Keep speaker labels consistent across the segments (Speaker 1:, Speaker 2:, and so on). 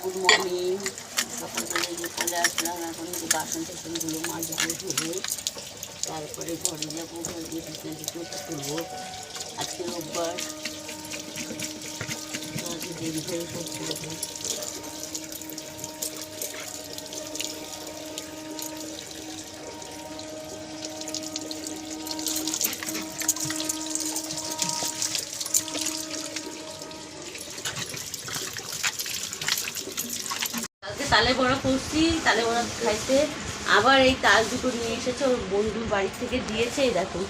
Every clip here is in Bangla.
Speaker 1: Good morning. সকালবেলা যে চলে আসলাম, এখন যে বাসন টাসনগুলো মাজবো, ধুবো, তারপরে ঘরে যাবো, ঘরে গিয়ে বিছনা টিছনা তুলবো। আজকে রোববার, আজকে দেরি করে সব করবো। তালে বড়া করছি, তালে বড়া খাইতে। আবার এই তাল দুটো নিয়ে এসেছে, ওর বন্ধুর বাড়ি থেকে দিয়েছে। এই দেখো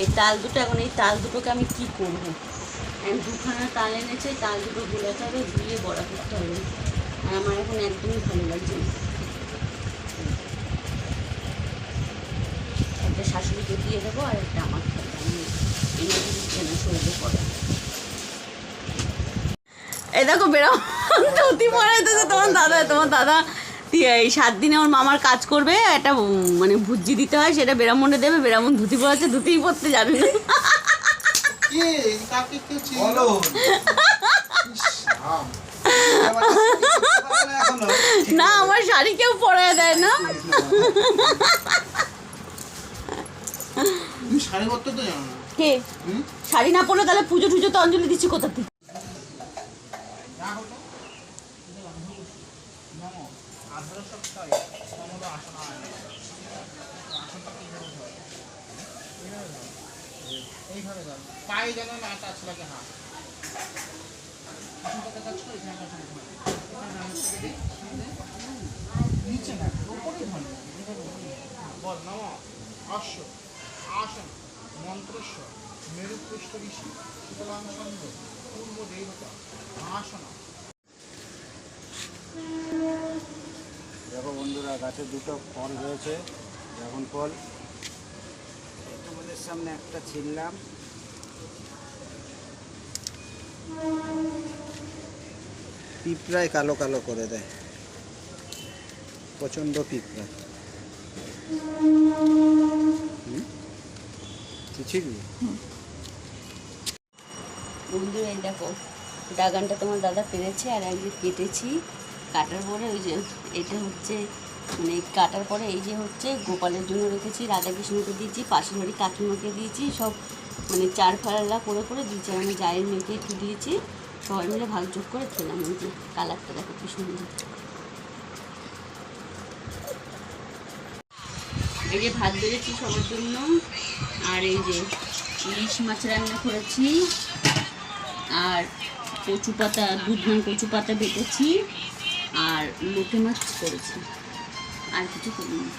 Speaker 1: এই তাল দুটো, এখন এই তাল দুটোকে আমি কি করব? আমি দুখানা তাল এনেছে, তাল দুটো গুলাতে হবে, ধুয়ে বড়া করতে হবে। আর আমার এখন একদমই ভালো লাগছে না। একটা শাশুড়িকে দিয়ে দেবো আর একটা আমার খাবো। আমি এনার্জি দিচ্ছে না শরীরে পড়া। এই দেখো বেরো ধুতি পরে তোমার দাদা এই 7 দিনে ওর মামার কাজ করবে, একটা মানে ভুজি দিতে হয়, সেটা বেরামনে দেবে। বেরামন ধুতি পরেছে, ধুতিই পরতে জানে না। না আমার শাড়ি কেউ পরায় দেয় না। কে শাড়ি না পরলে তাহলে পুজো টুজো তো অঞ্জলি দিচ্ছি কোথা থেকে? পায়ে যেন না টাচ লাগে। হ্যাঁ নিচে না, উপরে ধরবে। বল নম অশ্ব আসন মন্ত্রস্ব মেরুপৃষ্ঠ ঋষি শীতলাংসন্দ পূর্ব দেবতা আসন।
Speaker 2: দেখো বন্ধুরা, গাছে দুটো ফল হয়েছে, ড্রাগন ফল। তোমাদের সামনে একটা ছিললাম। পিঁপড়ায় কালো কালো করে দেয়, প্রচণ্ড পিঁপড়া।
Speaker 1: বন্ধু এই দেখো ডাগানটা তোমার দাদা পেরেছে, আর একদিন কেটেছি। কাটার পরে ওই যে এটা হচ্ছে মানে কাটার পরে এই যে হচ্ছে গোপালের জন্য রেখেছি, রাধাকৃষ্ণকে দিয়েছি, পাশের বাড়ি কাকিমাকে দিয়েছি, সব মানে 4 ফালা করে করে দিয়েছি। আমি জায়ের মেয়েকে একটু দিয়েছি, সবাই মিলে ভাগযোগ করে খেলাম। ওই যে কালারটা দেখো কি সুন্দর। এই যে ভাত বেড়েছি সবার জন্য, আর এই যে ইলিশ মাছ রান্না করেছি, আর কচু পাতা, দুধমান কচু পাতা বেটেছি, আর লোটে মাছ করেছি, আর কিছু করিনি।